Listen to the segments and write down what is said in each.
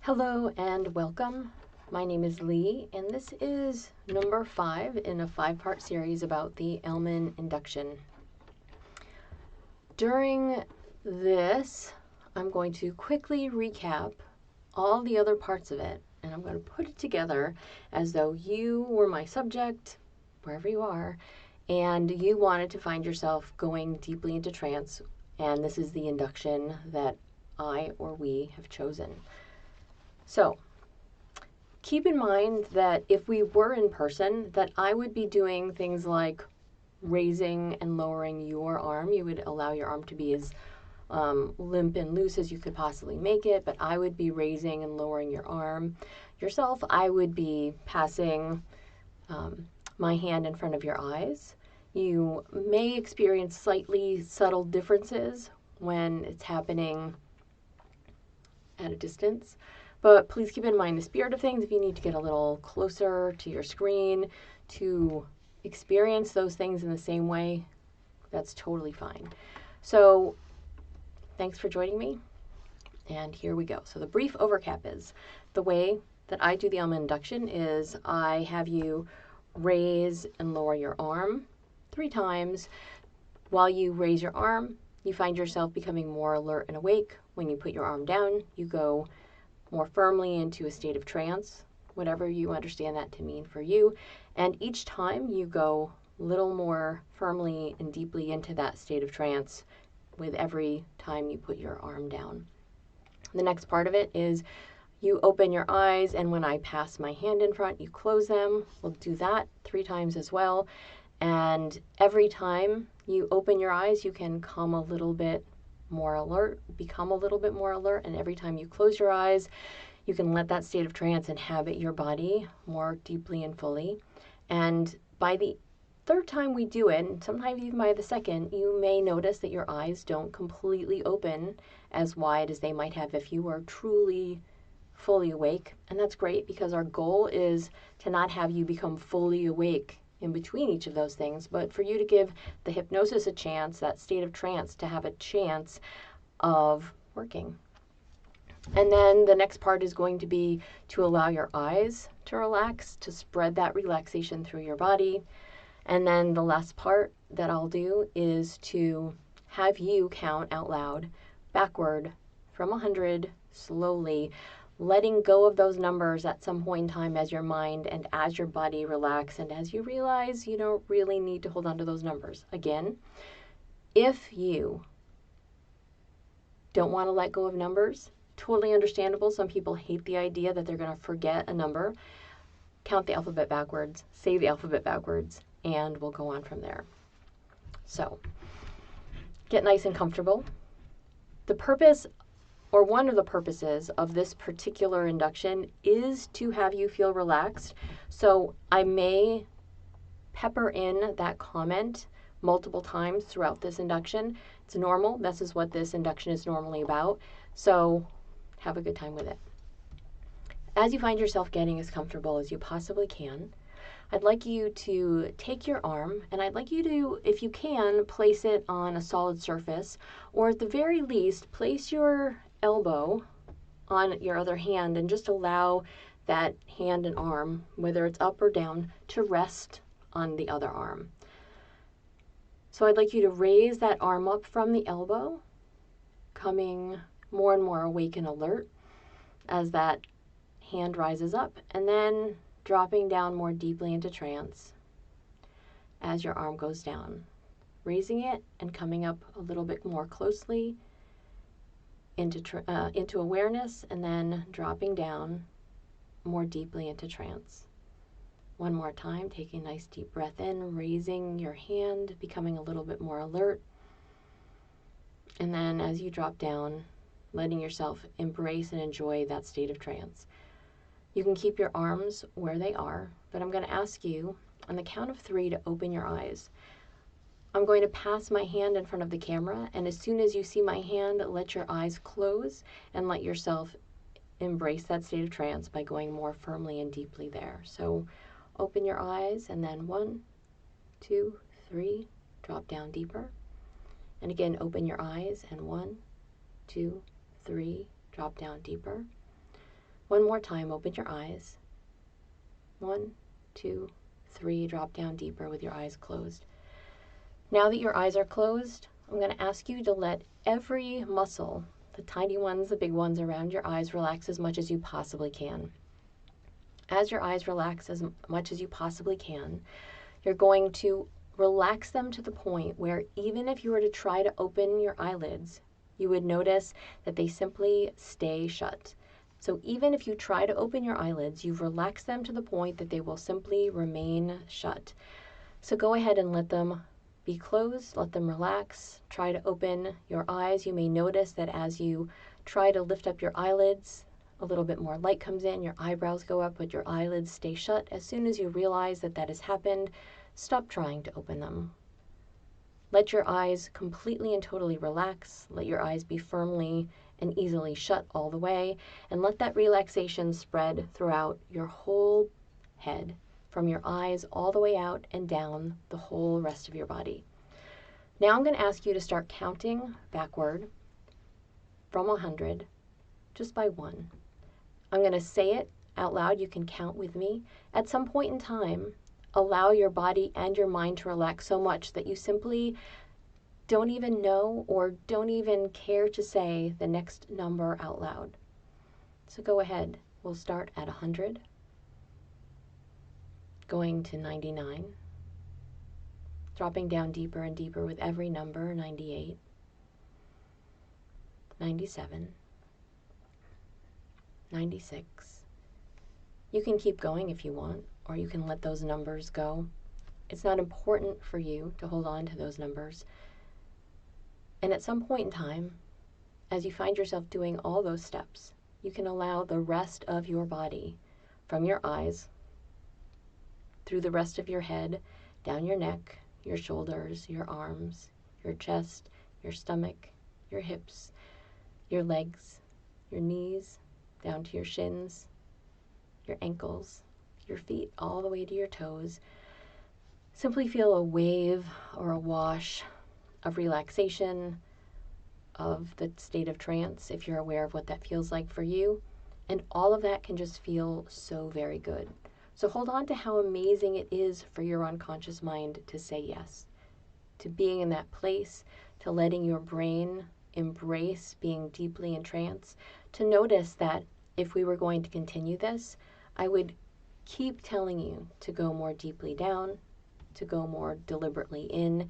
Hello and welcome. My name is Lee, and this is number 5 in a 5-part series about the Elman induction. During this, I'm going to quickly recap all the other parts of it, and I'm going to put it together as though you were my subject, wherever you are, and you wanted to find yourself going deeply into trance, and this is the induction that I or we have chosen. So, keep in mind that if we were in person, that I would be doing things like raising and lowering your arm. You would allow your arm to be as limp and loose as you could possibly make it, but I would be raising and lowering your arm. Yourself, I would be passing my hand in front of your eyes. You may experience slightly subtle differences when it's happening at a distance. But please keep in mind the spirit of things. If you need to get a little closer to your screen to experience those things in the same way, that's totally fine. So thanks for joining me. And here we go. So the brief overcap is the way that I do the Elman induction is I have you raise and lower your arm 3 times. While you raise your arm, you find yourself becoming more alert and awake. When you put your arm down, you go more firmly into a state of trance, whatever you understand that to mean for you. And each time you go a little more firmly and deeply into that state of trance with every time you put your arm down. The next part of it is you open your eyes, and when I pass my hand in front, you close them. We'll do that 3 times as well. And every time you open your eyes, you can become a little bit more alert, and every time you close your eyes, you can let that state of trance inhabit your body more deeply and fully. And by the 3rd time we do it, and sometimes even by the 2nd, you may notice that your eyes don't completely open as wide as they might have if you were truly fully awake. And that's great, because our goal is to not have you become fully awake in between each of those things, but for you to give the hypnosis a chance, that state of trance to have a chance of working. And then the next part is going to be to allow your eyes to relax, to spread that relaxation through your body. And then the last part that I'll do is to have you count out loud backward from 100 slowly, letting go of those numbers at some point in time as your mind and as your body relax, and as you realize you don't really need to hold on to those numbers. Again, if you don't want to let go of numbers, totally understandable. Some people hate the idea that they're going to forget a number. Count the alphabet backwards, say the alphabet backwards, and we'll go on from there. So, get nice and comfortable. The purpose, or one of the purposes of this particular induction, is to have you feel relaxed. So I may pepper in that comment multiple times throughout this induction. It's normal. This is what this induction is normally about. So have a good time with it. As you find yourself getting as comfortable as you possibly can, I'd like you to take your arm, and I'd like you to, if you can, place it on a solid surface, or at the very least, place your elbow on your other hand and just allow that hand and arm, whether it's up or down, to rest on the other arm. So I'd like you to raise that arm up from the elbow, coming more and more awake and alert as that hand rises up, and then dropping down more deeply into trance as your arm goes down, raising it and coming up a little bit more closely into awareness, and then dropping down more deeply into trance. One more time, taking a nice deep breath in, raising your hand, becoming a little bit more alert, and then as you drop down, letting yourself embrace and enjoy that state of trance. You can keep your arms where they are, but I'm going to ask you on the count of 3 to open your eyes. I'm going to pass my hand in front of the camera, and as soon as you see my hand, let your eyes close and let yourself embrace that state of trance by going more firmly and deeply there. So open your eyes, and then 1, 2, 3, drop down deeper. And again, open your eyes, and 1, 2, 3, drop down deeper. One more time, open your eyes. 1, 2, 3, drop down deeper with your eyes closed. Now that your eyes are closed, I'm going to ask you to let every muscle, the tiny ones, the big ones around your eyes, relax as much as you possibly can. As your eyes relax as much as you possibly can, you're going to relax them to the point where even if you were to try to open your eyelids, you would notice that they simply stay shut. So even if you try to open your eyelids, you've relaxed them to the point that they will simply remain shut. So go ahead and let them be closed, let them relax. Try to open your eyes. You may notice that as you try to lift up your eyelids, a little bit more light comes in, your eyebrows go up, but your eyelids stay shut. As soon as you realize that that has happened, stop trying to open them. Let your eyes completely and totally relax. Let your eyes be firmly and easily shut all the way, and let that relaxation spread throughout your whole head, from your eyes all the way out and down the whole rest of your body. Now I'm going to ask you to start counting backward from 100, just by 1. I'm going to say it out loud. You can count with me. At some point in time, allow your body and your mind to relax so much that you simply don't even know or don't even care to say the next number out loud. So go ahead. We'll start at 100, going to 99, dropping down deeper and deeper with every number, 98, 97, 96. You can keep going if you want, or you can let those numbers go. It's not important for you to hold on to those numbers. And at some point in time, as you find yourself doing all those steps, you can allow the rest of your body, from your eyes, through the rest of your head, down your neck, your shoulders, your arms, your chest, your stomach, your hips, your legs, your knees, down to your shins, your ankles, your feet, all the way to your toes. Simply feel a wave or a wash of relaxation, of the state of trance, if you're aware of what that feels like for you. And all of that can just feel so very good. So hold on to how amazing it is for your unconscious mind to say yes, to being in that place, to letting your brain embrace being deeply in trance, to notice that if we were going to continue this, I would keep telling you to go more deeply down, to go more deliberately in,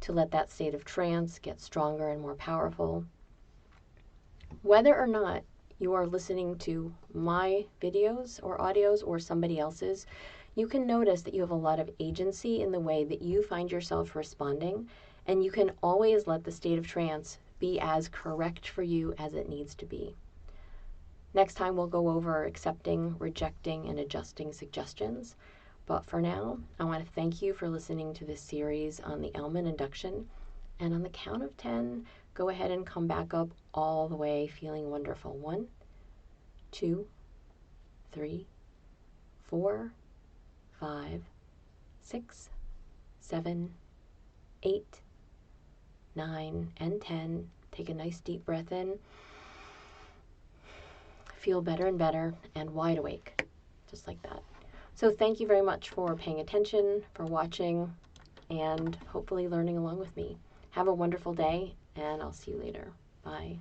to let that state of trance get stronger and more powerful. Whether or not you are listening to my videos or audios or somebody else's, you can notice that you have a lot of agency in the way that you find yourself responding, and you can always let the state of trance be as correct for you as it needs to be. Next time we'll go over accepting, rejecting, and adjusting suggestions. But for now, I want to thank you for listening to this series on the Elman induction. And on the count of 10, go ahead and come back up all the way feeling wonderful. 1, 2, 3, 4, 5, 6, 7, 8, 9, and 10. Take a nice deep breath in. Feel better and better and wide awake, just like that. So thank you very much for paying attention, for watching, and hopefully learning along with me. Have a wonderful day, and I'll see you later. Bye.